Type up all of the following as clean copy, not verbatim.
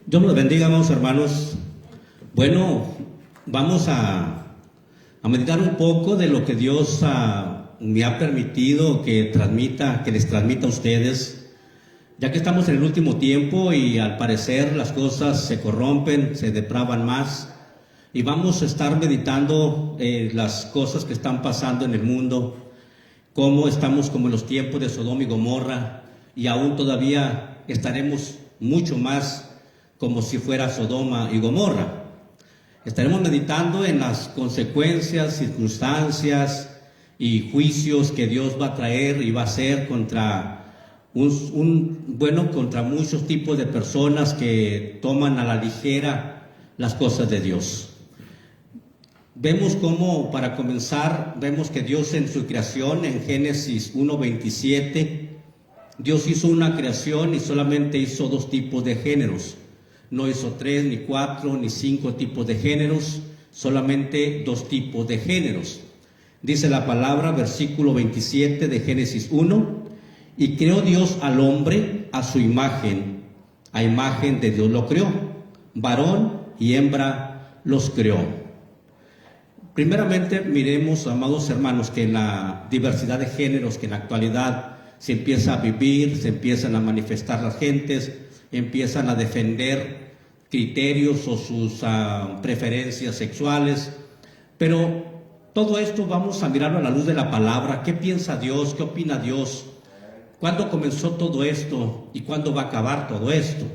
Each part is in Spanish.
Dios los bendiga, amados hermanos. Bueno, vamos a meditar un poco de lo que Dios me ha permitido que les transmita a ustedes, ya que estamos en el último tiempo y al parecer las cosas se corrompen, se depravan más, y vamos a estar meditando las cosas que están pasando en el mundo, cómo estamos como en los tiempos de Sodoma y Gomorra, y aún todavía estaremos mucho más como si fuera Sodoma y Gomorra. Estaremos meditando en las consecuencias, circunstancias y juicios que Dios va a traer y va a hacer contra contra muchos tipos de personas que toman a la ligera las cosas de Dios. Vemos cómo, para comenzar, vemos que Dios en su creación, en Génesis 1:27, Dios hizo una creación y solamente hizo 2 tipos de géneros. No hizo 3, ni 4, ni 5 tipos de géneros, solamente 2 tipos de géneros. Dice la palabra, versículo 27 de Génesis 1, y creó Dios al hombre a su imagen, a imagen de Dios lo creó, varón y hembra los creó. Primeramente miremos, amados hermanos, que en la diversidad de géneros que en la actualidad se empieza a vivir, se empiezan a manifestar las gentes, empiezan a defender criterios o sus preferencias sexuales, pero todo esto vamos a mirarlo a la luz de la palabra. ¿Qué piensa Dios? ¿Qué opina Dios? ¿Cuándo comenzó todo esto y cuándo va a acabar todo esto?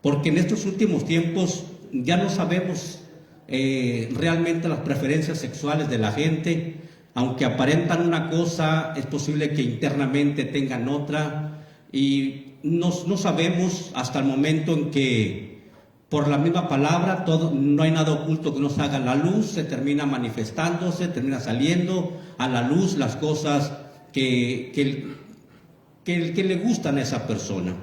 Porque en estos últimos tiempos ya no sabemos realmente las preferencias sexuales de la gente. Aunque aparentan una cosa, es posible que internamente tengan otra, y no sabemos hasta el momento en que, por la misma palabra, no hay nada oculto que no salga a la luz, se termina manifestándose, termina saliendo a la luz las cosas que le gustan a esa persona.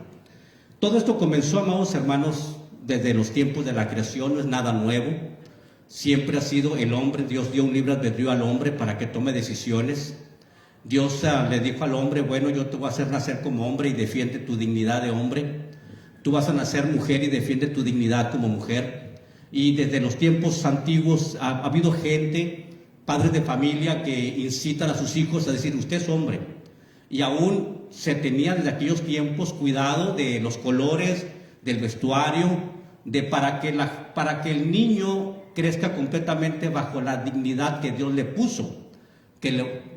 Todo esto comenzó, amados hermanos, desde los tiempos de la creación, no es nada nuevo. Siempre ha sido el hombre. Dios dio un libre albedrío al hombre para que tome decisiones. Dios le dijo al hombre: bueno, yo te voy a hacer nacer como hombre y defiende tu dignidad de hombre. Tú vas a nacer mujer y defiende tu dignidad como mujer. Y desde los tiempos antiguos ha habido gente, padres de familia, que incitan a sus hijos a decir: usted es hombre. Y aún se tenía desde aquellos tiempos cuidado de los colores, del vestuario, para que el niño crezca completamente bajo la dignidad que Dios le puso,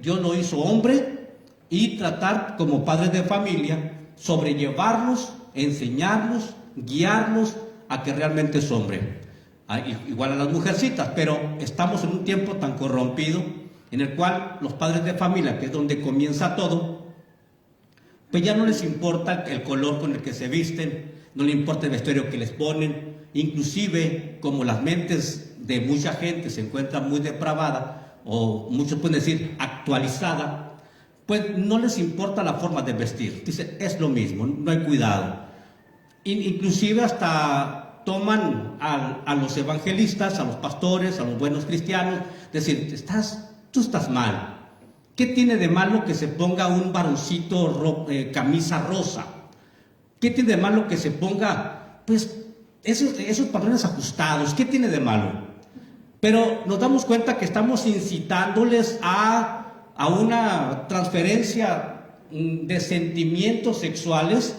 Dios lo hizo hombre, y tratar como padres de familia sobrellevarlos, enseñarlos, guiarlos a que realmente es hombre. Igual a las mujercitas, pero estamos en un tiempo tan corrompido en el cual los padres de familia, que es donde comienza todo, pues ya no les importa el color con el que se visten, no les importa el vestuario que les ponen. Inclusive, como las mentes de mucha gente se encuentran muy depravada, o muchos pueden decir actualizada, pues no les importa la forma de vestir. Dice, es lo mismo, no hay cuidado. Inclusive hasta toman a los evangelistas, a los pastores, a los buenos cristianos, decir, tú estás mal. ¿Qué tiene de malo que se ponga un varoncito camisa rosa? ¿Qué tiene de malo que se ponga, pues, esos pantalones ajustados? ¿Qué tiene de malo? Pero nos damos cuenta que estamos incitándoles a una transferencia de sentimientos sexuales,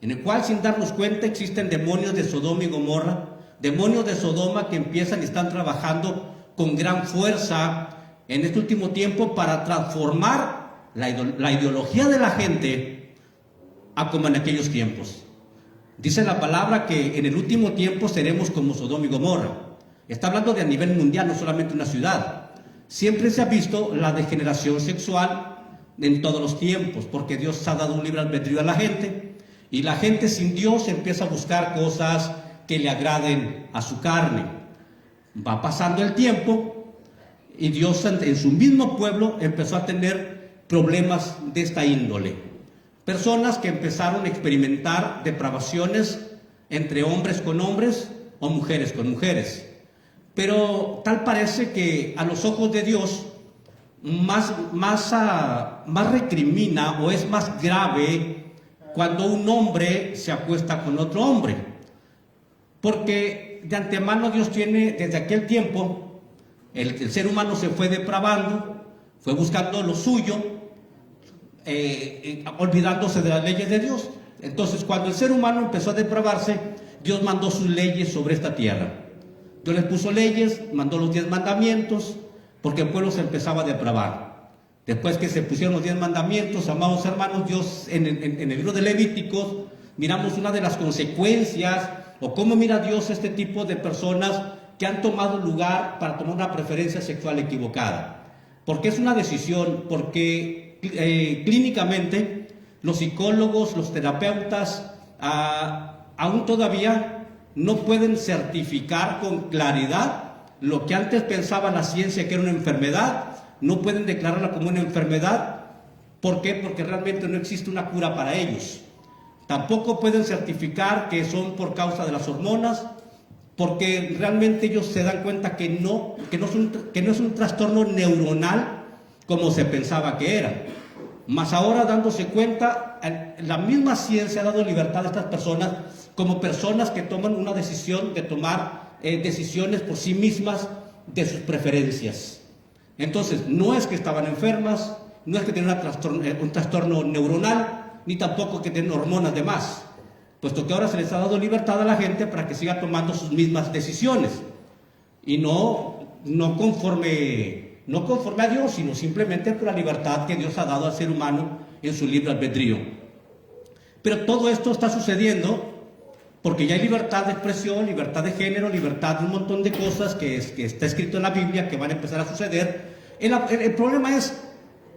en el cual, sin darnos cuenta, existen demonios de Sodoma y Gomorra, demonios de Sodoma que empiezan y están trabajando con gran fuerza en este último tiempo para transformar la ideología de la gente a como en aquellos tiempos. Dice la palabra que en el último tiempo seremos como Sodoma y Gomorra. Está hablando de a nivel mundial, no solamente una ciudad. Siempre se ha visto la degeneración sexual en todos los tiempos, porque Dios ha dado un libre albedrío a la gente, y la gente sin Dios empieza a buscar cosas que le agraden a su carne. Va pasando el tiempo y Dios en su mismo pueblo empezó a tener problemas de esta índole. Personas que empezaron a experimentar depravaciones entre hombres con hombres o mujeres con mujeres. Pero tal parece que a los ojos de Dios más recrimina, o es más grave, cuando un hombre se acuesta con otro hombre. porque de antemano Dios tiene, desde aquel tiempo, el ser humano se fue depravando, fue buscando lo suyo, olvidándose de las leyes de Dios. Entonces, cuando el ser humano empezó a depravarse, Dios mandó sus leyes sobre esta tierra. Dios les puso leyes, mandó los 10 mandamientos, porque el pueblo se empezaba a depravar. Después que se pusieron los 10 mandamientos, amados hermanos, Dios en el libro de Levíticos, miramos una de las consecuencias, o cómo mira Dios este tipo de personas que han tomado lugar para tomar una preferencia sexual equivocada. Porque es una decisión, porque clínicamente los psicólogos, los terapeutas, aún todavía no pueden certificar con claridad lo que antes pensaba la ciencia que era una enfermedad, no pueden declararla como una enfermedad. ¿Por qué? Porque realmente no existe una cura para ellos. Tampoco pueden certificar que son por causa de las hormonas, porque realmente ellos se dan cuenta que no es un trastorno neuronal como se pensaba que era. Mas ahora, dándose cuenta, la misma ciencia ha dado libertad a estas personas como personas que toman una decisión de tomar decisiones por sí mismas de sus preferencias. Entonces, no es que estaban enfermas, no es que tenían un trastorno neuronal, ni tampoco que tienen hormonas de más, puesto que ahora se les ha dado libertad a la gente para que siga tomando sus mismas decisiones, y no conforme a Dios, sino simplemente por la libertad que Dios ha dado al ser humano en su libre albedrío. Pero todo esto está sucediendo porque ya hay libertad de expresión, libertad de género, libertad de un montón de cosas que está escrito en la Biblia que van a empezar a suceder. El problema es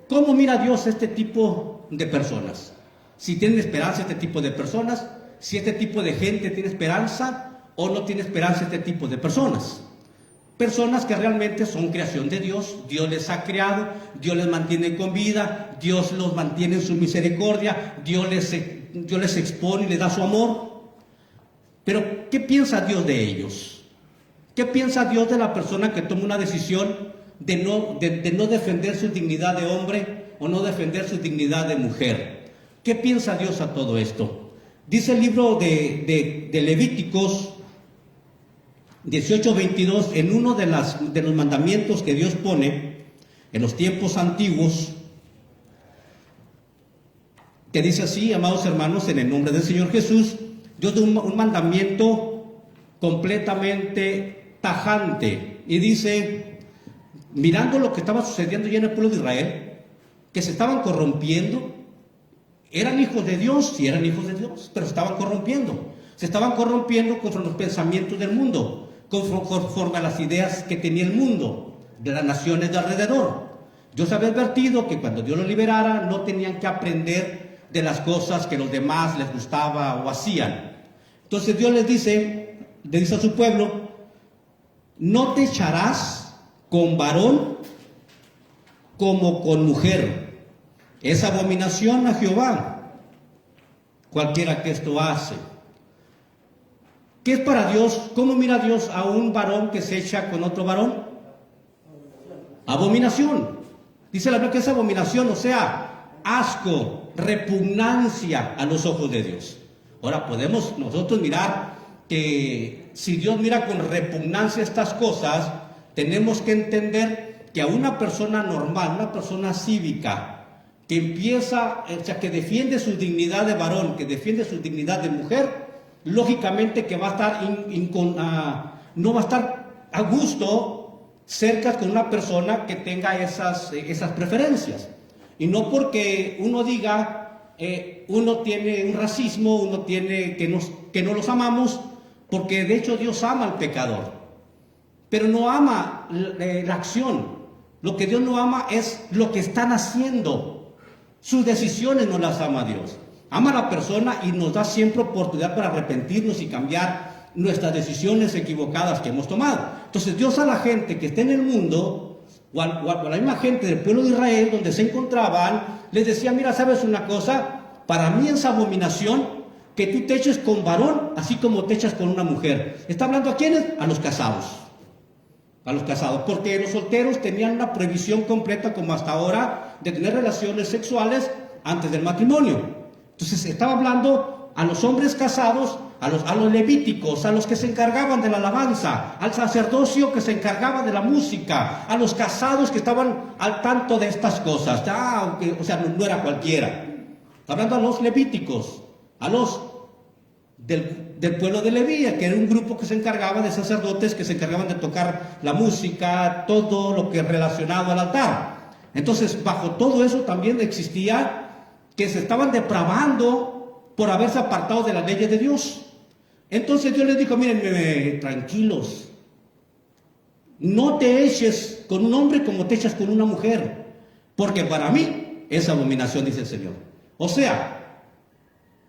cómo mira Dios este tipo de personas. Si tienen esperanza este tipo de personas, si este tipo de gente tiene esperanza o no tiene esperanza este tipo de personas. Personas que realmente son creación de Dios, Dios les ha creado, Dios les mantiene con vida, Dios los mantiene en su misericordia, Dios les expone y les da su amor. Pero, ¿qué piensa Dios de ellos? ¿Qué piensa Dios de la persona que toma una decisión de no defender su dignidad de hombre o no defender su dignidad de mujer? ¿Qué piensa Dios a todo esto? Dice el libro de Levíticos 18:22, en uno de los mandamientos que Dios pone en los tiempos antiguos, que dice así: amados hermanos, en el nombre del Señor Jesús, Dios da un mandamiento completamente tajante, y dice, mirando lo que estaba sucediendo ya en el pueblo de Israel, que se estaban corrompiendo. Eran hijos de Dios, sí eran hijos de Dios, pero estaban corrompiendo. Se estaban corrompiendo conforme a los pensamientos del mundo, conforme a las ideas que tenía el mundo, de las naciones de alrededor. Dios había advertido que cuando Dios los liberara, no tenían que aprender de las cosas que los demás les gustaba o hacían. Entonces Dios le dice a su pueblo: no te echarás con varón como con mujer. Es abominación a Jehová cualquiera que esto hace. ¿Qué es para Dios? ¿Cómo mira Dios a un varón que se echa con otro varón? Abominación. Dice la Biblia que es abominación, o sea, asco, repugnancia a los ojos de Dios. Ahora, podemos nosotros mirar que si Dios mira con repugnancia estas cosas, tenemos que entender que a una persona normal, una persona cívica, que empieza, o sea, que defiende su dignidad de varón, que defiende su dignidad de mujer, lógicamente que va a estar no va a estar a gusto cerca con una persona que tenga esas preferencias. Y no porque uno diga, uno tiene un racismo, uno tiene que no los amamos, porque de hecho Dios ama al pecador, pero no ama la acción. Lo que Dios no ama es lo que están haciendo. Sus decisiones no las ama Dios. Ama a la persona y nos da siempre oportunidad para arrepentirnos y cambiar nuestras decisiones equivocadas que hemos tomado. Entonces Dios a la gente que está en el mundo, o a la misma gente del pueblo de Israel donde se encontraban, les decía: mira, ¿sabes una cosa? Para mí es abominación que tú te eches con varón así como te echas con una mujer. ¿Está hablando a quiénes? A los casados. A los casados, porque los solteros tenían una prohibición completa, como hasta ahora, de tener relaciones sexuales antes del matrimonio. Entonces estaba hablando a los hombres casados a los levíticos, a los que se encargaban de la alabanza, al sacerdocio que se encargaba de la música, a los casados que estaban al tanto de estas cosas. O sea, no era cualquiera. Hablando a los levíticos, a los del pueblo de Leví, que era un grupo que se encargaba de sacerdotes que se encargaban de tocar la música, todo lo que es relacionado al altar. Entonces, bajo todo eso también existía que se estaban depravando por haberse apartado de las leyes de Dios. Entonces Dios les dijo, miren, tranquilos, no te eches con un hombre como te echas con una mujer, porque para mí es abominación, dice el Señor. O sea,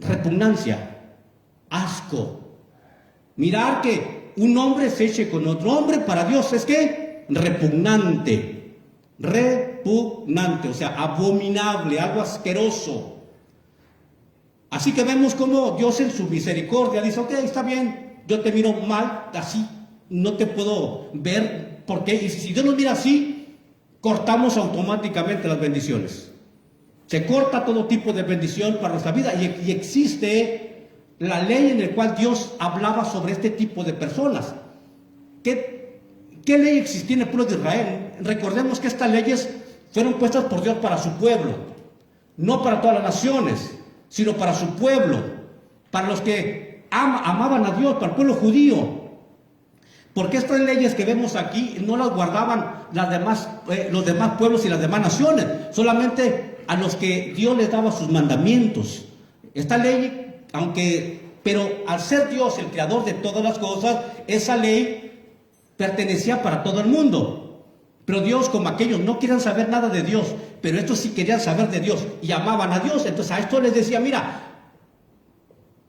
repugnancia, asco. Mirar que un hombre se eche con otro hombre, para Dios es que repugnante, o sea, abominable, algo asqueroso. Así que vemos cómo Dios en su misericordia dice, ok, está bien, yo te miro mal, así no te puedo ver, porque y si Dios nos mira así, cortamos automáticamente las bendiciones. Se corta todo tipo de bendición para nuestra vida y existe la ley en la cual Dios hablaba sobre este tipo de personas. ¿Qué ley existía en el pueblo de Israel? Recordemos que estas leyes fueron puestas por Dios para su pueblo, no para todas las naciones, sino para su pueblo, para los que amaban a Dios, para el pueblo judío. Porque estas leyes que vemos aquí no las guardaban los demás pueblos y las demás naciones, solamente a los que Dios les daba sus mandamientos. Esta ley, pero al ser Dios el creador de todas las cosas, esa ley pertenecía para todo el mundo. Pero Dios, como aquellos no querían saber nada de Dios, pero estos sí querían saber de Dios y amaban a Dios, entonces a esto les decía, mira,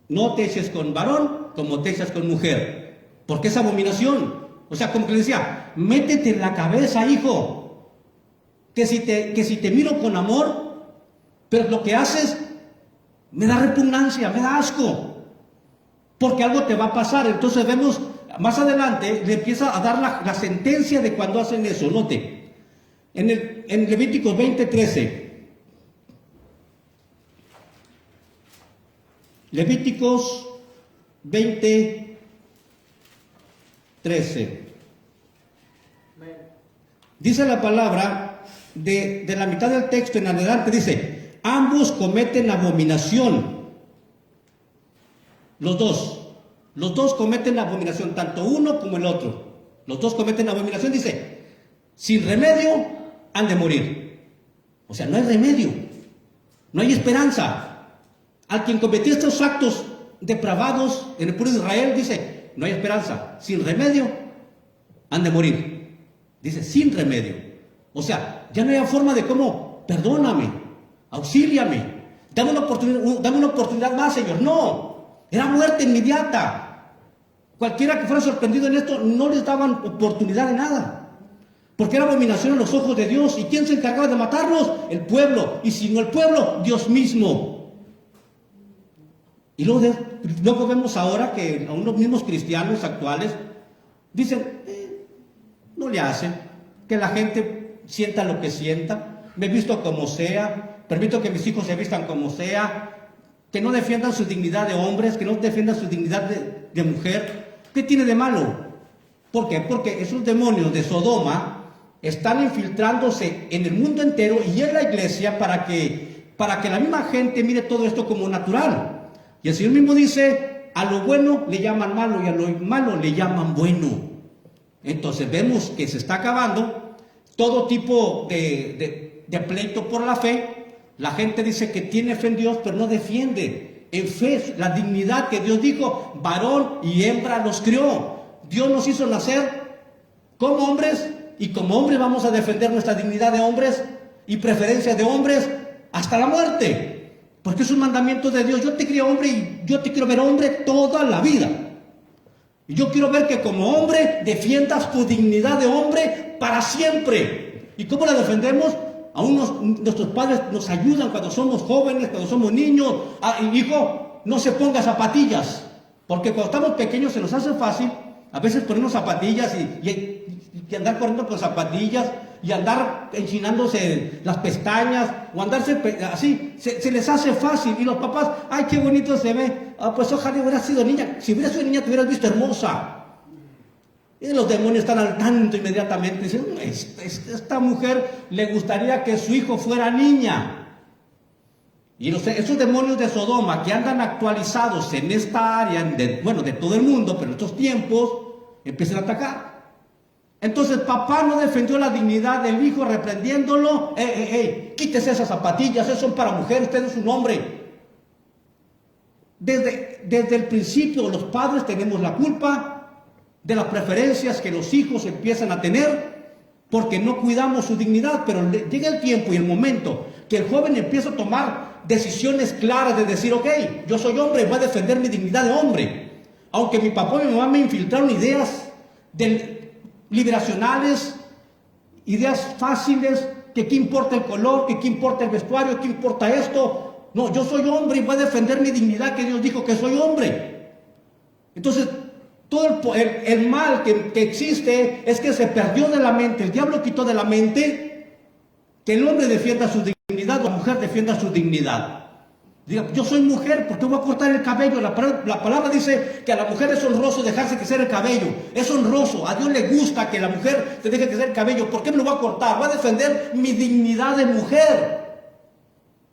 no te eches con varón como te echas con mujer, porque es abominación. O sea, como que les decía, métete en la cabeza, hijo, que si te miro con amor, pero lo que haces me da repugnancia, me da asco, porque algo te va a pasar. Entonces vemos, más adelante le empieza a dar la sentencia de cuando hacen eso. Note, en Levíticos 20:13, Levíticos 20:13, dice la palabra, de la mitad del texto en adelante, dice, ambos cometen abominación. Los dos cometen abominación, tanto uno como el otro. Los dos cometen abominación, dice, sin remedio han de morir. O sea, no hay remedio, no hay esperanza. Al quien cometió estos actos depravados en el pueblo de Israel, dice, no hay esperanza, sin remedio han de morir. Dice, sin remedio. O sea, ya no hay forma de cómo, perdóname, auxíliame, dame una oportunidad más, Señor. No, era muerte inmediata. Cualquiera que fuera sorprendido en esto, no les daban oportunidad de nada, porque era abominación a los ojos de Dios. ¿Y quién se encargaba de matarlos? El pueblo. Y si no el pueblo, Dios mismo. Y luego vemos ahora que a unos mismos cristianos actuales dicen, no le hacen, que la gente sienta lo que sienta, me visto como sea, permito que mis hijos se vistan como sea, que no defiendan su dignidad de hombres, que no defiendan su dignidad de mujer. ¿Qué tiene de malo? ¿Por qué? Porque esos demonios de Sodoma están infiltrándose en el mundo entero y en la iglesia para que la misma gente mire todo esto como natural. Y el Señor mismo dice, a lo bueno le llaman malo y a lo malo le llaman bueno. Entonces vemos que se está acabando todo tipo de pleito por la fe. La gente dice que tiene fe en Dios, pero no defiende en fe la dignidad que Dios dijo, varón y hembra los crió. Dios nos hizo nacer como hombres, y como hombres vamos a defender nuestra dignidad de hombres y preferencia de hombres hasta la muerte, porque es un mandamiento de Dios. Yo te crié hombre y yo te quiero ver hombre toda la vida. Y yo quiero ver que como hombre defiendas tu dignidad de hombre para siempre. ¿Y cómo la defendemos? Nuestros padres nos ayudan cuando somos jóvenes, cuando somos niños. Hijo, no se ponga zapatillas, porque cuando estamos pequeños se nos hace fácil a veces ponernos zapatillas y andar corriendo con zapatillas. y andar enchinándose las pestañas o andarse así, se les hace fácil. Y los papás, ay, qué bonito se ve. Ah, pues ojalá hubiera sido niña. Si hubiera sido niña, te hubieras visto hermosa. Y los demonios están al tanto inmediatamente. Dicen, esta mujer le gustaría que su hijo fuera niña. Y esos demonios de Sodoma que andan actualizados en esta área, de todo el mundo, pero en estos tiempos, empiezan a atacar. Entonces papá no defendió la dignidad del hijo reprendiéndolo. Quítese esas zapatillas, esas son para mujeres, usted es un hombre. Desde el principio los padres tenemos la culpa de las preferencias que los hijos empiezan a tener porque no cuidamos su dignidad, pero llega el tiempo y el momento que el joven empieza a tomar decisiones claras de decir, ok, yo soy hombre, voy a defender mi dignidad de hombre. Aunque mi papá y mi mamá me infiltraron ideas liberacionales, ideas fáciles, que qué importa el color, que qué importa el vestuario, qué importa esto. No, yo soy hombre y voy a defender mi dignidad, que Dios dijo que soy hombre. Entonces, todo el mal que existe es que se perdió de la mente, el diablo quitó de la mente que el hombre defienda su dignidad, la mujer defienda su dignidad. Diga, yo soy mujer, ¿por qué voy a cortar el cabello? La palabra dice que a la mujer es honroso dejarse crecer el cabello. Es honroso, a Dios le gusta que la mujer te deje crecer el cabello. ¿Por qué me lo voy a cortar? Voy a defender mi dignidad de mujer.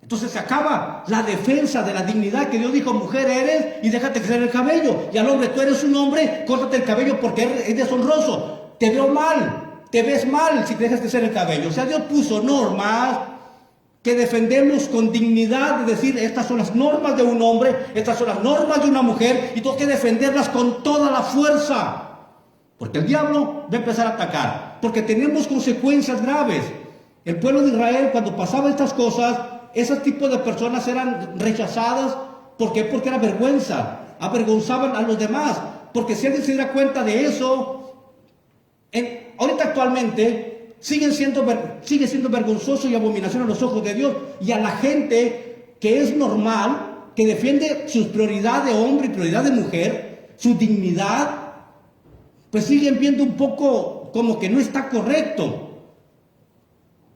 Entonces se acaba la defensa de la dignidad que Dios dijo, mujer eres y déjate crecer el cabello. Y al hombre, tú eres un hombre, córtate el cabello porque es deshonroso. Te veo mal, te ves mal si te dejas crecer el cabello. O sea, Dios puso normas que defendemos con dignidad, de decir, estas son las normas de un hombre, estas son las normas de una mujer, y tengo que defenderlas con toda la fuerza. Porque el diablo va a empezar a atacar, porque tenemos consecuencias graves. El pueblo de Israel, cuando pasaba estas cosas, ese tipo de personas eran rechazadas. ¿Por qué? Porque era vergüenza, avergonzaban a los demás. Porque si alguien se diera cuenta de eso, ahorita actualmente sigue siendo vergonzoso y abominación a los ojos de Dios. Y a la gente que es normal, que defiende su prioridad de hombre y prioridad de mujer, su dignidad, pues siguen viendo un poco como que no está correcto.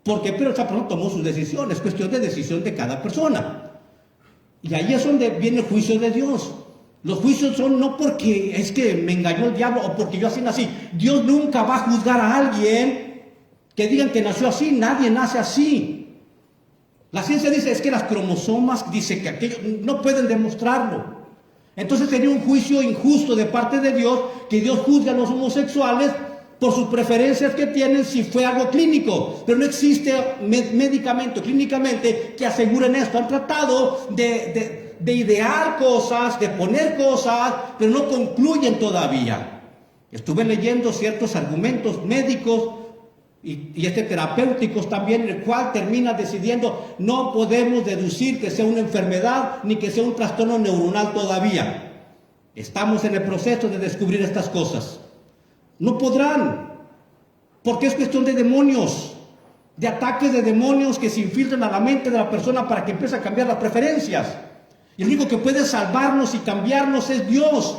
Porque pero esa persona tomó sus decisiones, es cuestión de decisión de cada persona. Y ahí es donde viene el juicio de Dios. Los juicios son no porque es que me engañó el diablo o porque yo así nací. Dios nunca va a juzgar a alguien que digan que nació así. Nadie nace así. La ciencia dice es que las cromosomas, dice que aquello, no pueden demostrarlo. Entonces sería un juicio injusto de parte de Dios, que Dios juzgue a los homosexuales por sus preferencias que tienen si fue algo clínico. Pero no existe medicamento, clínicamente, que aseguren esto. Han tratado de idear cosas, de poner cosas, pero no concluyen todavía. Estuve leyendo ciertos argumentos médicos y terapéuticos también, en el cual termina decidiendo, no podemos deducir que sea una enfermedad ni que sea un trastorno neuronal todavía. Estamos en el proceso de descubrir estas cosas. No podrán, porque es cuestión de demonios, de ataques de demonios que se infiltran a la mente de la persona para que empiece a cambiar las preferencias. Y el único que puede salvarnos y cambiarnos es Dios.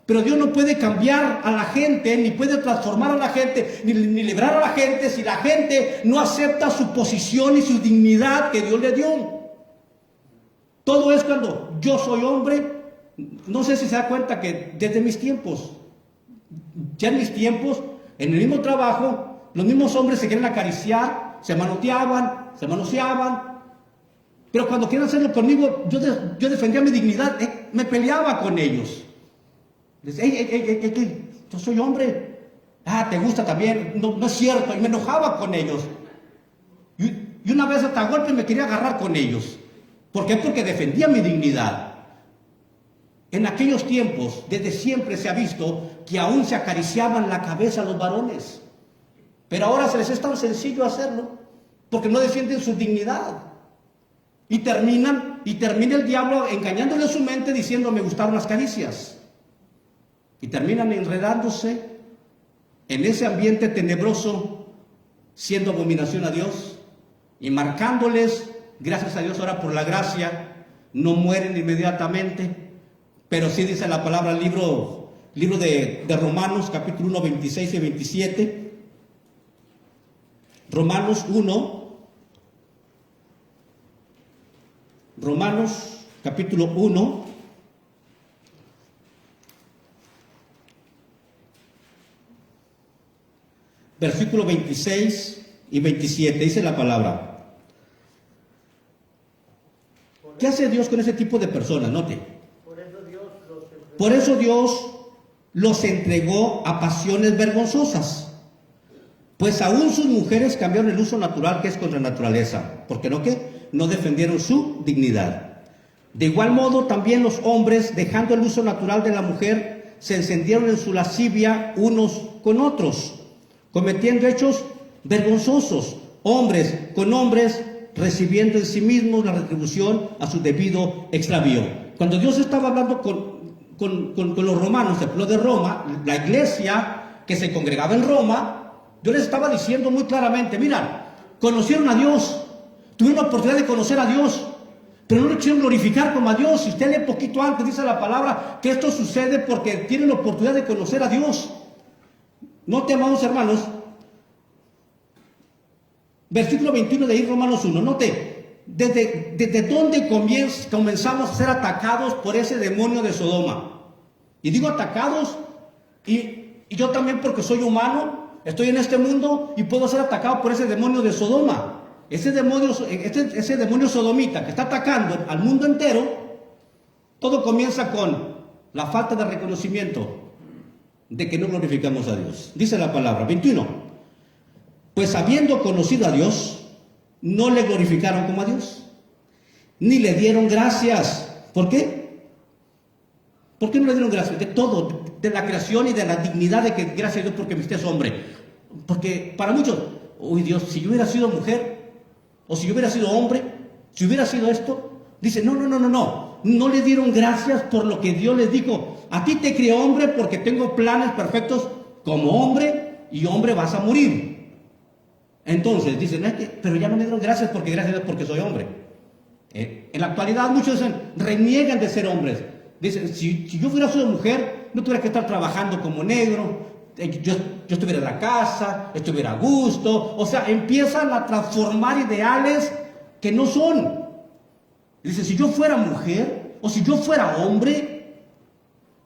Pero Dios no puede cambiar a la gente, ni puede transformar a la gente, ni librar a la gente si la gente no acepta su posición y su dignidad que Dios le dio. Todo es cuando yo soy hombre. No sé si se da cuenta que desde mis tiempos, ya en mis tiempos, en el mismo trabajo, los mismos hombres se quieren acariciar, se manoteaban, se manoseaban. Pero cuando quieren hacerlo conmigo, yo defendía mi dignidad, me peleaba con ellos. Yo soy hombre. ¿Te gusta también? No es cierto. Y me enojaba con ellos. Y una vez hasta golpe me quería agarrar con ellos. ¿Por qué? Porque defendía mi dignidad. En aquellos tiempos, desde siempre se ha visto que aún se acariciaban la cabeza a los varones. Pero ahora se les es tan sencillo hacerlo, porque no defienden su dignidad. Y termina el diablo engañándole su mente diciendo, me gustaron las caricias. Y terminan enredándose en ese ambiente tenebroso, siendo abominación a Dios y marcándoles. Gracias a Dios ahora por la gracia no mueren inmediatamente, pero sí dice la palabra, el libro de Romanos capítulo 1, 26 y 27, Romanos 1, Romanos capítulo 1, versículo 26 y 27, dice la palabra. ¿Qué hace Dios con ese tipo de personas? Note. Por eso Dios los entregó a pasiones vergonzosas, pues aún sus mujeres cambiaron el uso natural que es contra la naturaleza, porque no defendieron su dignidad. De igual modo también los hombres, dejando el uso natural de la mujer, se encendieron en su lascivia unos con otros, cometiendo hechos vergonzosos, hombres con hombres, recibiendo en sí mismos la retribución a su debido extravío. Cuando Dios estaba hablando con los romanos, el pueblo de Roma, la iglesia que se congregaba en Roma, Dios les estaba diciendo muy claramente, mira, conocieron a Dios, tuvieron la oportunidad de conocer a Dios, pero no lo quisieron glorificar como a Dios. Si usted lee poquito antes, dice la palabra que esto sucede porque tienen la oportunidad de conocer a Dios. Note, amados hermanos, versículo 21 de ahí, Romanos 1, note, desde dónde comenzamos a ser atacados por ese demonio de Sodoma. Y digo atacados, y yo también, porque soy humano, estoy en este mundo y puedo ser atacado por ese demonio de Sodoma. Ese demonio sodomita que está atacando al mundo entero. Todo comienza con la falta de reconocimiento de que no glorificamos a Dios. Dice la palabra, 21. Pues habiendo conocido a Dios, no le glorificaron como a Dios, ni le dieron gracias. ¿Por qué? ¿Por qué no le dieron gracias? De todo, de la creación y de la dignidad de que gracias a Dios porque usted es hombre. Porque para muchos, uy Dios, si yo hubiera sido mujer, o si yo hubiera sido hombre, si hubiera sido esto, dice, no le dieron gracias por lo que Dios les dijo. A ti te crié hombre porque tengo planes perfectos como hombre, y hombre vas a morir. Entonces dicen, pero ya no me dieron gracias porque soy hombre. En la actualidad muchos reniegan de ser hombres. Dicen, si yo hubiera sido mujer, no tuviera que estar trabajando como negro, yo estuviera en la casa, estuviera a gusto. O sea, empiezan a transformar ideales que no son. Dicen, si yo fuera mujer o si yo fuera hombre,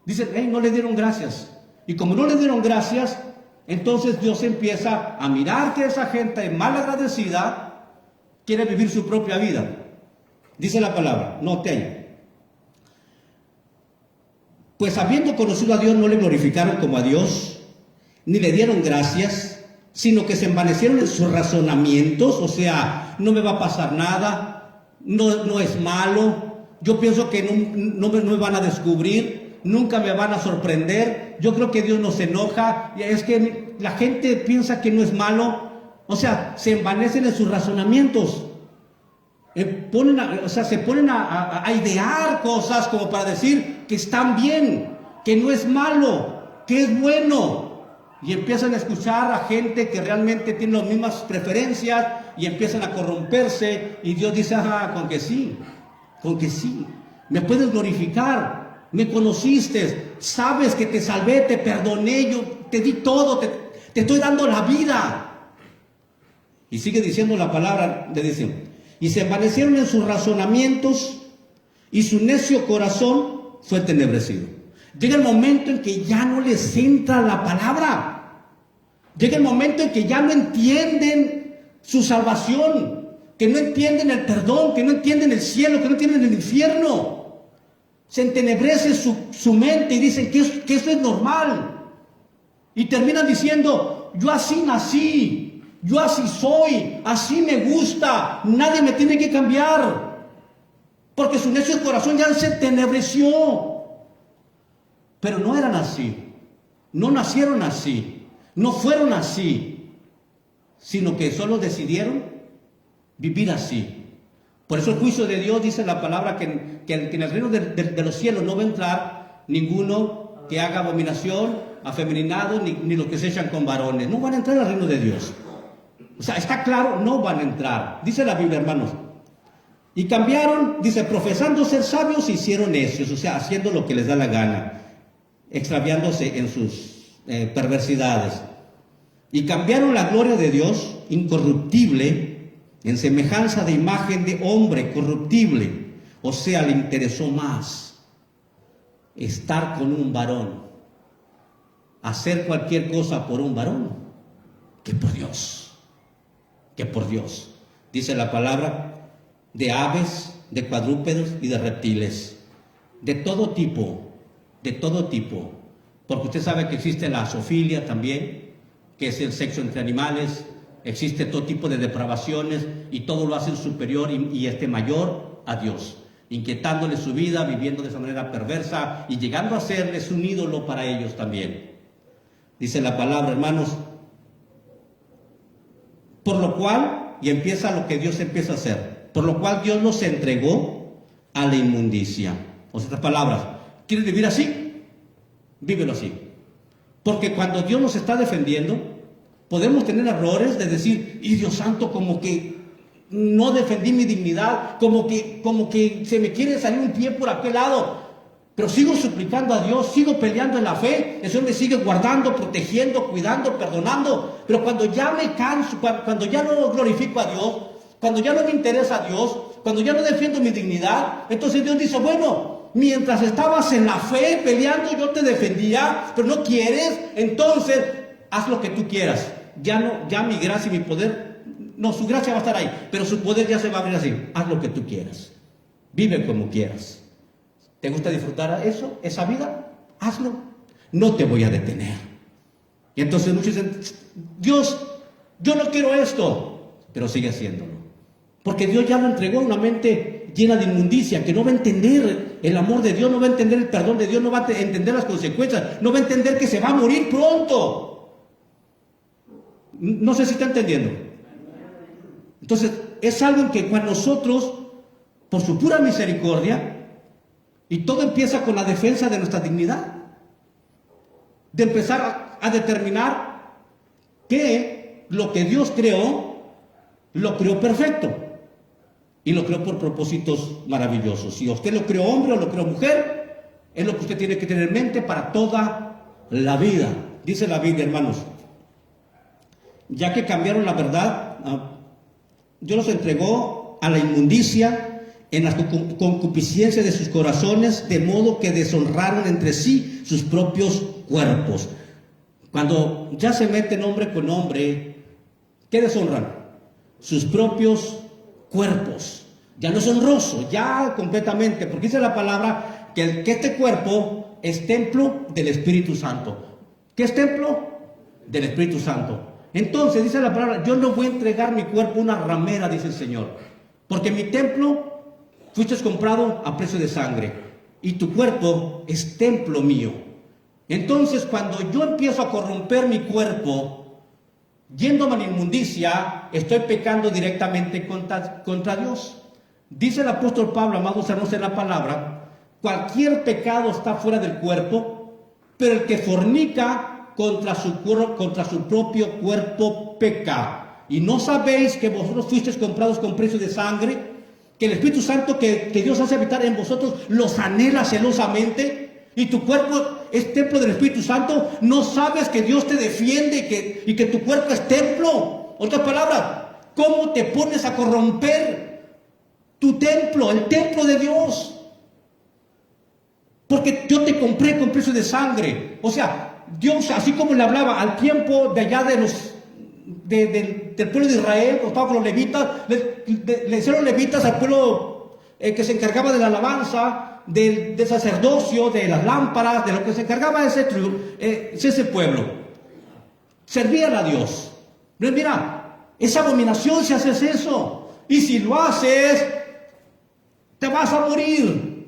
dicen, no le dieron gracias. Y como no le dieron gracias, entonces Dios empieza a mirar que esa gente mal agradecida quiere vivir su propia vida. Dice la palabra, note ahí. Pues habiendo conocido a Dios, no le glorificaron como a Dios, ni le dieron gracias, sino que se envanecieron en sus razonamientos. O sea, no me va a pasar nada, no es malo, yo pienso que no me van a descubrir, nunca me van a sorprender, yo creo que Dios no se enoja, es que la gente piensa que no es malo. O sea, se envanecen en sus razonamientos, se ponen a idear cosas como para decir que están bien, que no es malo, que es bueno. Y empiezan a escuchar a gente que realmente tiene las mismas preferencias y empiezan a corromperse. Y Dios dice, con que sí, me puedes glorificar, me conociste, sabes que te salvé, te perdoné, yo te di todo, te estoy dando la vida. Y sigue diciendo la palabra, le dicen, y se envanecieron en sus razonamientos y su necio corazón fue entenebrecido. Llega el momento en que ya no les entra la palabra. Llega el momento en que ya no entienden su salvación, que no entienden el perdón, que no entienden el cielo, que no entienden el infierno. Se entenebrece su mente y dicen que eso es normal. Y terminan diciendo, yo así nací, yo así soy, así me gusta, nadie me tiene que cambiar. Porque su necio corazón ya se entenebreció. Pero no eran así, no nacieron así, no fueron así, sino que solo decidieron vivir así. Por eso el juicio de Dios dice la palabra que en el reino de los cielos no va a entrar ninguno que haga abominación, afeminado, ni los que se echan con varones. No van a entrar al reino de Dios. O sea, está claro, no van a entrar. Dice la Biblia, hermanos. Y cambiaron, dice, profesando ser sabios, se hicieron necios, o sea, haciendo lo que les da la gana, extraviándose en sus perversidades. y cambiaron la gloria de Dios incorruptible en semejanza de imagen de hombre corruptible. O sea, le interesó más estar con un varón, hacer cualquier cosa por un varón, que por Dios, que por Dios. Dice la palabra, de aves, de cuadrúpedos y de reptiles, de todo tipo, porque usted sabe que existe la zoofilia también, que es el sexo entre animales, existe todo tipo de depravaciones y todo lo hacen superior y mayor a Dios, inquietándole su vida, viviendo de esa manera perversa y llegando a serles un ídolo para ellos también. Dice la palabra, hermanos, por lo cual, y empieza lo que Dios empieza a hacer, por lo cual Dios los entregó a la inmundicia. O sea, otras palabras, ¿quieres vivir así? Vívelo así. Porque cuando Dios nos está defendiendo, podemos tener errores de decir, y Dios santo, como que no defendí mi dignidad, como que se me quiere salir un pie por aquel lado, pero sigo suplicando a Dios, sigo peleando en la fe, el Señor me sigue guardando, protegiendo, cuidando, perdonando. Pero cuando ya me canso, cuando ya no glorifico a Dios, cuando ya no me interesa a Dios, cuando ya no defiendo mi dignidad, entonces Dios dice, bueno, mientras estabas en la fe peleando, yo te defendía, pero no quieres, entonces haz lo que tú quieras. Ya mi gracia y mi poder, no, su gracia va a estar ahí, pero su poder ya se va a abrir así. Haz lo que tú quieras, vive como quieras. ¿Te gusta disfrutar eso, esa vida? Hazlo, no te voy a detener. Y entonces muchos dicen, Dios, yo no quiero esto, pero sigue haciéndolo. Porque Dios ya lo entregó a una mente llena de inmundicia, que no va a entender el amor de Dios, no va a entender el perdón de Dios, no va a entender las consecuencias, no va a entender que se va a morir pronto. No sé si está entendiendo. Entonces, es algo en que cuando nosotros, por su pura misericordia, y todo empieza con la defensa de nuestra dignidad, de empezar a determinar que lo que Dios creó, lo creó perfecto. Y lo creó por propósitos maravillosos. Si usted lo creó hombre o lo creó mujer, es lo que usted tiene que tener en mente para toda la vida. Dice la Biblia, hermanos, ya que cambiaron la verdad, Dios los entregó a la inmundicia en la concupiscencia de sus corazones, de modo que deshonraron entre sí sus propios cuerpos. Cuando ya se meten hombre con hombre, ¿qué deshonran? Sus propios cuerpos. Ya no es honroso, ya completamente, porque dice la palabra que este cuerpo es templo del Espíritu Santo. ¿Qué es templo? Del Espíritu Santo. Entonces dice la palabra, yo no voy a entregar mi cuerpo a una ramera, dice el Señor, porque mi templo fuiste comprado a precio de sangre y tu cuerpo es templo mío. Entonces cuando yo empiezo a corromper mi cuerpo, yéndome a la inmundicia, estoy pecando directamente contra Dios. Dice el apóstol Pablo, amados hermanos, en la palabra, cualquier pecado está fuera del cuerpo, pero el que fornica contra su propio cuerpo peca. ¿Y no sabéis que vosotros fuisteis comprados con precio de sangre? Que el Espíritu Santo que Dios hace habitar en vosotros los anhela celosamente, y tu cuerpo es templo del Espíritu Santo. ¿No sabes que Dios te defiende y que tu cuerpo es templo? Otras palabras, ¿cómo te pones a corromper tu templo, el templo de Dios? Porque yo te compré con precio de sangre. O sea, Dios, así como le hablaba al tiempo de allá del pueblo de Israel, cuando estaba con los levitas, le hicieron levitas al pueblo que se encargaba de la alabanza, del sacerdocio, de las lámparas, de lo que se encargaba ese pueblo. Servían a Dios. No, mira, es abominación si haces eso. Y si lo haces, te vas a morir.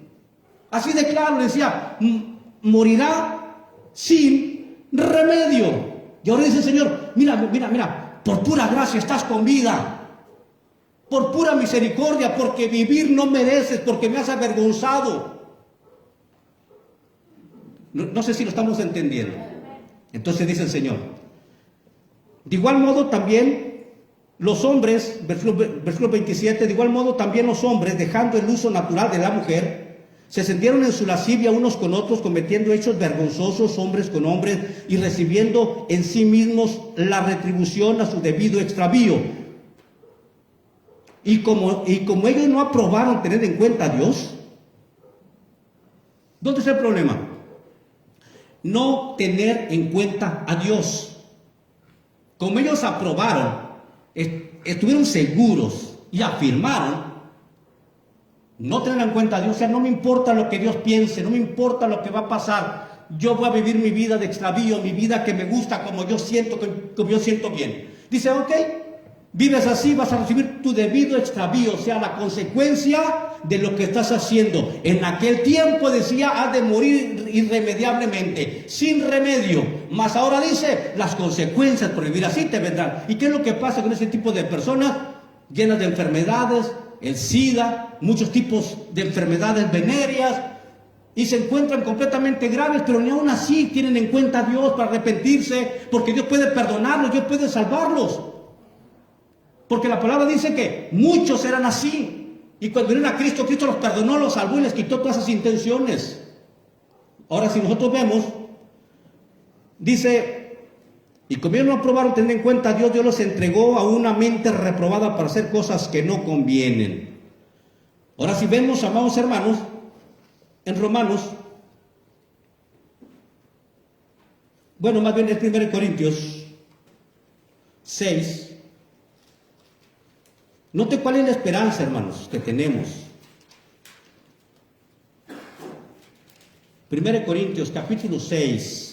Así de claro, decía, morirá sin remedio. Y ahora dice el Señor, mira, por pura gracia estás con vida. Por pura misericordia, porque vivir no mereces, porque me has avergonzado. No sé si lo estamos entendiendo. Entonces dice el Señor, de igual modo también los hombres, versículo 27, de igual modo también los hombres, dejando el uso natural de la mujer, Se encendieron en su lascivia unos con otros, cometiendo hechos vergonzosos hombres con hombres y recibiendo en sí mismos la retribución a su debido extravío. Y como ellos no aprobaron tener en cuenta a Dios, ¿dónde está el problema? No tener en cuenta a Dios. Como ellos aprobaron, estuvieron seguros y afirmaron no tener en cuenta a Dios. O sea, no me importa lo que Dios piense, no me importa lo que va a pasar. Yo voy a vivir mi vida de extravío, mi vida que me gusta, como yo siento bien. Dice, ok, vives así, vas a recibir tu debido extravío, o sea, la consecuencia de lo que estás haciendo. En aquel tiempo decía, has de morir irremediablemente, sin remedio. Mas ahora dice, las consecuencias por vivir así te vendrán. ¿Y qué es lo que pasa con ese tipo de personas? Llenas de enfermedades, el SIDA, muchos tipos de enfermedades venéreas, y se encuentran completamente graves, pero ni aún así tienen en cuenta a Dios para arrepentirse, porque Dios puede perdonarlos, Dios puede salvarlos. Porque la palabra dice que muchos eran así. Y cuando vinieron a Cristo, Cristo los perdonó, los salvó y les quitó todas esas intenciones. Ahora, si nosotros vemos, dice, y como ellos no aprobaron tener en cuenta a Dios, Dios los entregó a una mente reprobada para hacer cosas que no convienen. Ahora, si vemos, amados hermanos, en Romanos, bueno, más bien es 1 Corintios 6. Note cuál es la esperanza, hermanos, que tenemos. 1 Corintios capítulo 6.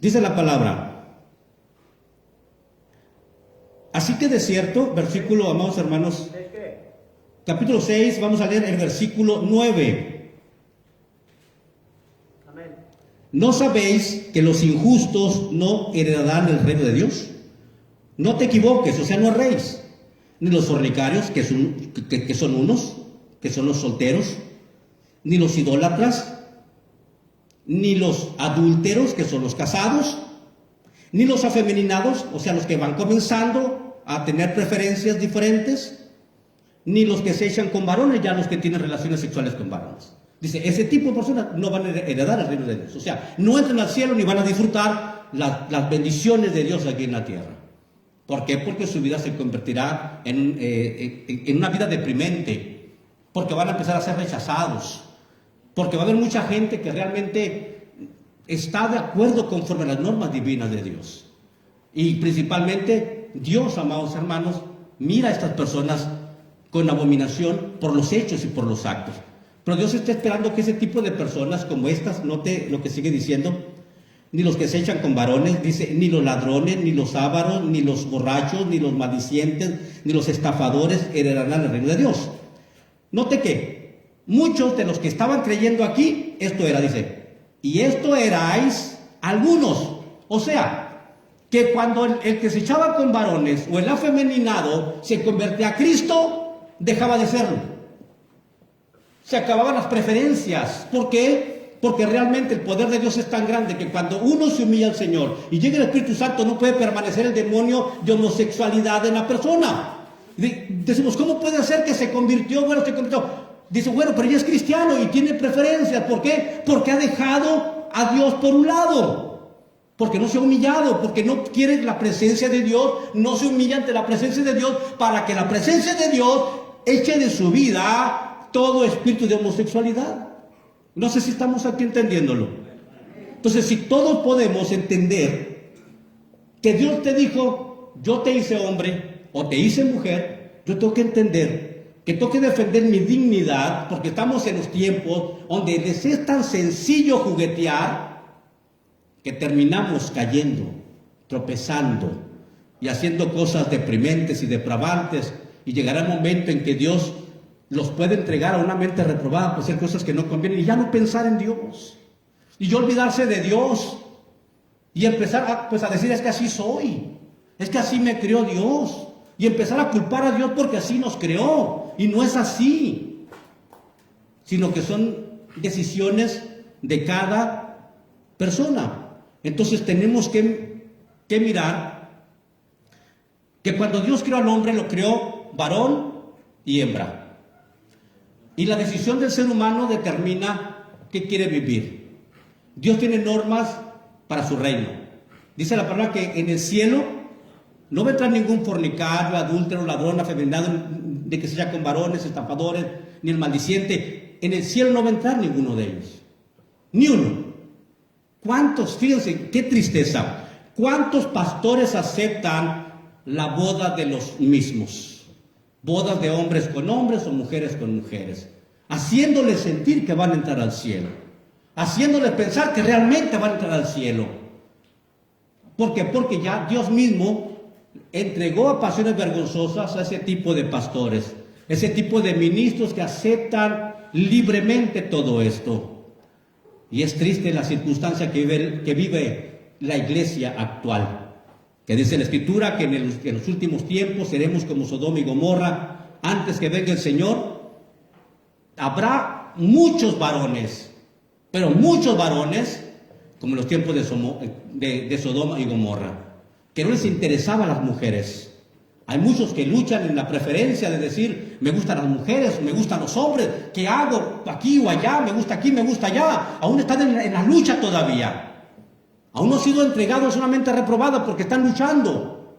Dice la palabra. Así que de cierto, versículo, amados hermanos, capítulo 6, vamos a leer el versículo 9. ¿No sabéis que los injustos no heredarán el reino de Dios? No te equivoques, o sea, no erréis. Ni los fornicarios, que son unos, que son los solteros, ni los idólatras, ni los adúlteros, que son los casados, ni los afeminados, o sea, los que van comenzando a tener preferencias diferentes, ni los que se echan con varones, ya los que tienen relaciones sexuales con varones. Dice, ese tipo de personas no van a heredar el reino de Dios. O sea, no entran al cielo ni van a disfrutar las bendiciones de Dios aquí en la tierra. ¿Por qué? Porque su vida se convertirá en una vida deprimente. Porque van a empezar a ser rechazados. Porque va a haber mucha gente que realmente está de acuerdo conforme a las normas divinas de Dios. Y principalmente Dios, amados hermanos, mira a estas personas con abominación por los hechos y por los actos. Pero Dios está esperando que ese tipo de personas como estas, note lo que sigue diciendo, ni los que se echan con varones, dice, ni los ladrones, ni los ávaros, ni los borrachos, ni los maldicientes, ni los estafadores heredarán el reino de Dios. Note que muchos de los que estaban creyendo aquí, esto era, dice, y esto erais algunos. O sea, que cuando el que se echaba con varones o el afeminado se convertía a Cristo, dejaba de serlo. Se acababan las preferencias. ¿Por qué? Porque realmente el poder de Dios es tan grande que cuando uno se humilla al Señor y llega el Espíritu Santo, no puede permanecer el demonio de homosexualidad en la persona. Decimos, ¿cómo puede ser que se convirtió? Bueno, se convirtió. Dice, bueno, pero ella es cristiano y tiene preferencias. ¿Por qué? Porque ha dejado a Dios por un lado. Porque no se ha humillado, porque no quiere la presencia de Dios, no se humilla ante la presencia de Dios, para que la presencia de Dios eche de su vida todo espíritu de homosexualidad. No sé si estamos aquí entendiéndolo. Entonces, si todos podemos entender que Dios te dijo, yo te hice hombre o te hice mujer, yo tengo que entender que tengo que defender mi dignidad, porque estamos en los tiempos donde les es tan sencillo juguetear que terminamos cayendo, tropezando y haciendo cosas deprimentes y depravantes, y llegará el momento en que Dios los puede entregar a una mente reprobada por hacer cosas que no convienen y ya no pensar en Dios y ya olvidarse de Dios y empezar a decir, es que así soy, es que así me creó Dios, y empezar a culpar a Dios porque así nos creó, y no es así, sino que son decisiones de cada persona. Entonces tenemos que mirar que cuando Dios creó al hombre, lo creó varón y hembra. Y la decisión del ser humano determina qué quiere vivir. Dios tiene normas para su reino. Dice la palabra que en el cielo no va a entrar ningún fornicario, adúltero, ladrón, afeminado, de que sea con varones, estafadores, ni el maldiciente. En el cielo no va a entrar ninguno de ellos. Ni uno. ¿Cuántos? Fíjense, qué tristeza. ¿Cuántos pastores aceptan la boda de los mismos? Bodas de hombres con hombres o mujeres con mujeres. Haciéndoles sentir que van a entrar al cielo. Haciéndoles pensar que realmente van a entrar al cielo. ¿Por qué? Porque ya Dios mismo entregó a pasiones vergonzosas a ese tipo de pastores, ese tipo de ministros que aceptan libremente todo esto. Y es triste la circunstancia que vive la iglesia actual, que dice la Escritura que en los últimos tiempos seremos como Sodoma y Gomorra. Antes que venga el Señor, habrá muchos varones, pero muchos varones, como en los tiempos de Sodoma y Gomorra, que no les interesaban las mujeres. Hay muchos que luchan en la preferencia de decir, me gustan las mujeres, me gustan los hombres, ¿qué hago aquí o allá? Me gusta aquí, me gusta allá. Aún están en la lucha todavía. Aún no han sido entregados, solamente reprobados porque están luchando.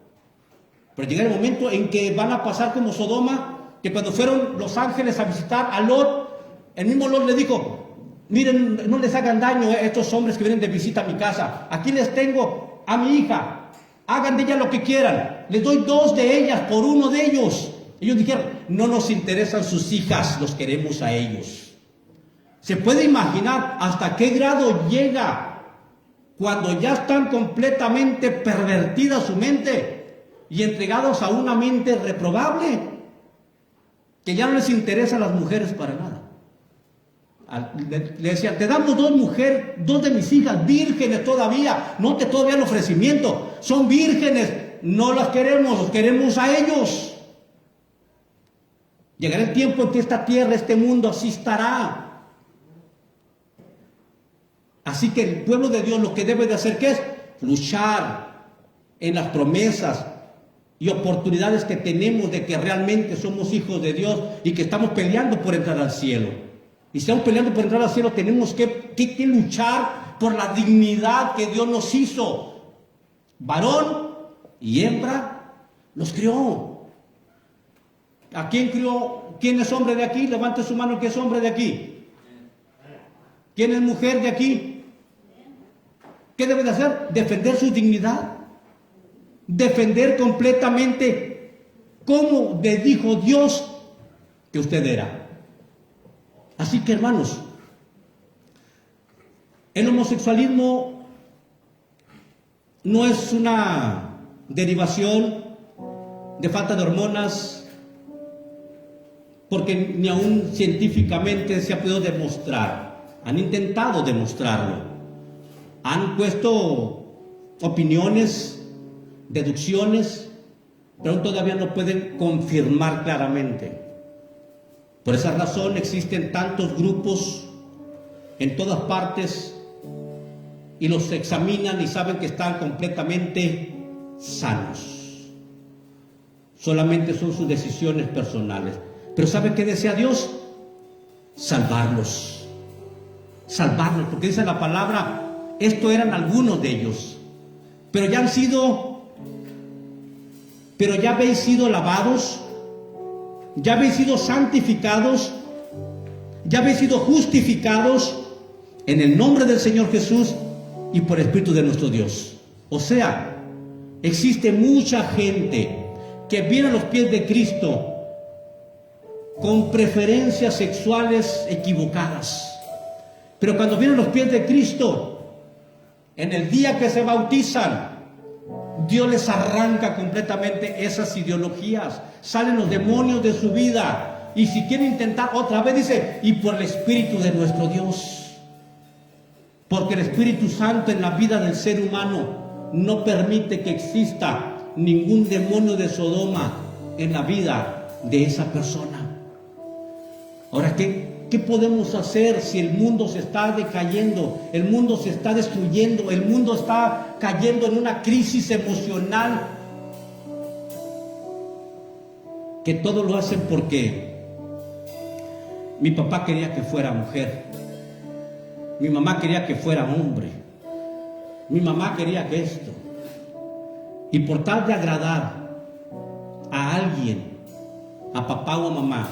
Pero llega el momento en que van a pasar como Sodoma, que cuando fueron los ángeles a visitar a Lot, el mismo Lot le dijo, miren, no les hagan daño a estos hombres que vienen de visita a mi casa. Aquí les tengo a mi hija. Hagan de ella lo que quieran. Les doy 2 de ellas por uno de ellos. Ellos dijeron, no nos interesan sus hijas, los queremos a ellos. ¿Se puede imaginar hasta qué grado llega cuando ya están completamente pervertida su mente y entregados a una mente reprobable? Que ya no les interesan las mujeres para nada. Le decía, te damos 2 mujeres, 2 de mis hijas, vírgenes todavía, no te todavía el ofrecimiento, son vírgenes, no las queremos, los queremos a ellos. Llegará el tiempo en que esta tierra, este mundo así estará. Así que el pueblo de Dios lo que debe de hacer, ¿qué es? Luchar en las promesas y oportunidades que tenemos de que realmente somos hijos de Dios y que estamos peleando por entrar al cielo. Y si estamos peleando por entrar al cielo, tenemos que luchar por la dignidad que Dios nos hizo. Varón y hembra los crió. ¿A quién crió? ¿Quién es hombre de aquí? Levante su mano, que es hombre de aquí. ¿Quién es mujer de aquí? ¿Qué debe de hacer? Defender su dignidad. Defender completamente cómo le dijo Dios que usted era. Así que, hermanos, el homosexualismo no es una derivación de falta de hormonas, porque ni aún científicamente se ha podido demostrar. Han intentado demostrarlo. Han puesto opiniones, deducciones, pero aún todavía no pueden confirmar claramente. Por esa razón existen tantos grupos en todas partes y los examinan y saben que están completamente sanos. Solamente son sus decisiones personales. Pero ¿saben qué desea Dios? Salvarlos. Salvarlos, porque dice la palabra, esto eran algunos de ellos. Pero ya habéis sido lavados, ya habéis sido santificados, ya habéis sido justificados en el nombre del Señor Jesús y por el Espíritu de nuestro Dios. O sea, existe mucha gente que viene a los pies de Cristo con preferencias sexuales equivocadas. Pero cuando vienen a los pies de Cristo, en el día que se bautizan, Dios les arranca completamente esas ideologías. Salen los demonios de su vida. Y si quieren intentar otra vez, dice, y por el Espíritu de nuestro Dios. Porque el Espíritu Santo en la vida del ser humano no permite que exista ningún demonio de Sodoma en la vida de esa persona. Ahora, ¿qué podemos hacer si el mundo se está decayendo? El mundo se está destruyendo, el mundo está cayendo en una crisis emocional que todo lo hacen porque mi papá quería que fuera mujer, mi mamá quería que fuera hombre, mi mamá quería que esto. Y por tal de agradar a alguien, a papá o a mamá,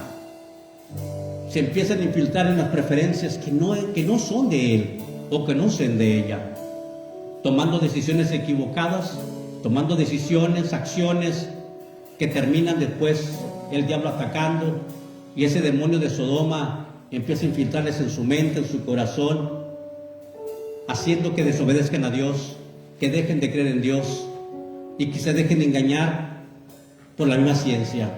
se empiezan a infiltrar en las preferencias que no son de él o que no son de ella, tomando decisiones equivocadas, tomando decisiones, acciones que terminan después el diablo atacando, y ese demonio de Sodoma empieza a infiltrarles en su mente, en su corazón, haciendo que desobedezcan a Dios, que dejen de creer en Dios y que se dejen engañar por la misma ciencia.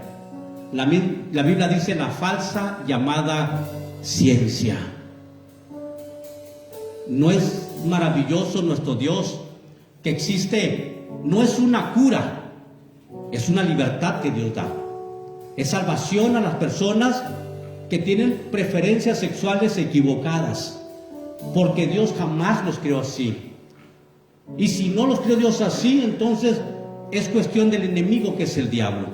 La Biblia dice la falsa llamada ciencia. ¿No es maravilloso nuestro Dios que existe? No es una cura, es una libertad que Dios da. Es salvación a las personas que tienen preferencias sexuales equivocadas, porque Dios jamás los creó así. Y si no los creó Dios así, entonces es cuestión del enemigo, que es el diablo,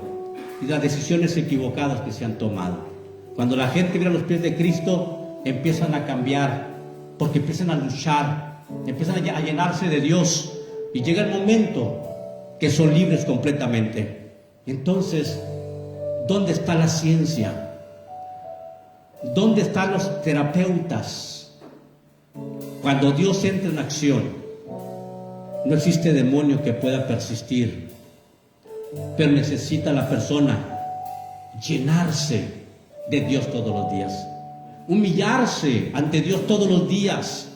y las decisiones equivocadas que se han tomado. Cuando la gente viene a los pies de Cristo, empiezan a cambiar, porque empiezan a luchar, empiezan a llenarse de Dios, y llega el momento que son libres completamente. Entonces, ¿dónde está la ciencia? ¿Dónde están los terapeutas? Cuando Dios entra en acción, no existe demonio que pueda persistir, pero necesita la persona llenarse de Dios todos los días, humillarse ante Dios todos los días,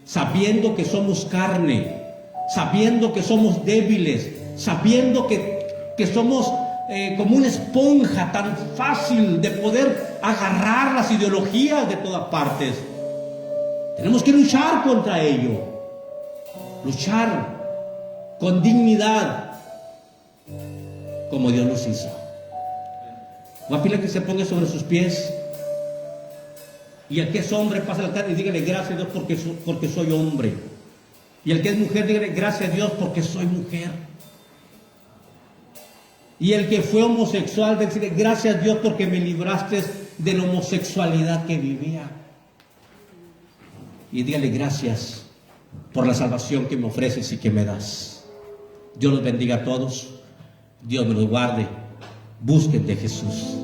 sabiendo que somos carne, sabiendo que somos débiles, sabiendo que somos como una esponja tan fácil de poder agarrar las ideologías de todas partes. Tenemos que luchar contra ello, luchar con dignidad, como Dios nos hizo. Voy a pedirle que se ponga sobre sus pies, y el que es hombre pase al altar y dígale gracias a Dios porque soy hombre. Y el que es mujer, dígale gracias a Dios porque soy mujer. Y el que fue homosexual, decirle gracias a Dios porque me libraste de la homosexualidad que vivía. Y dígale gracias por la salvación que me ofreces y que me das. Dios los bendiga a todos. Dios me los guarde. Busquen de Jesús.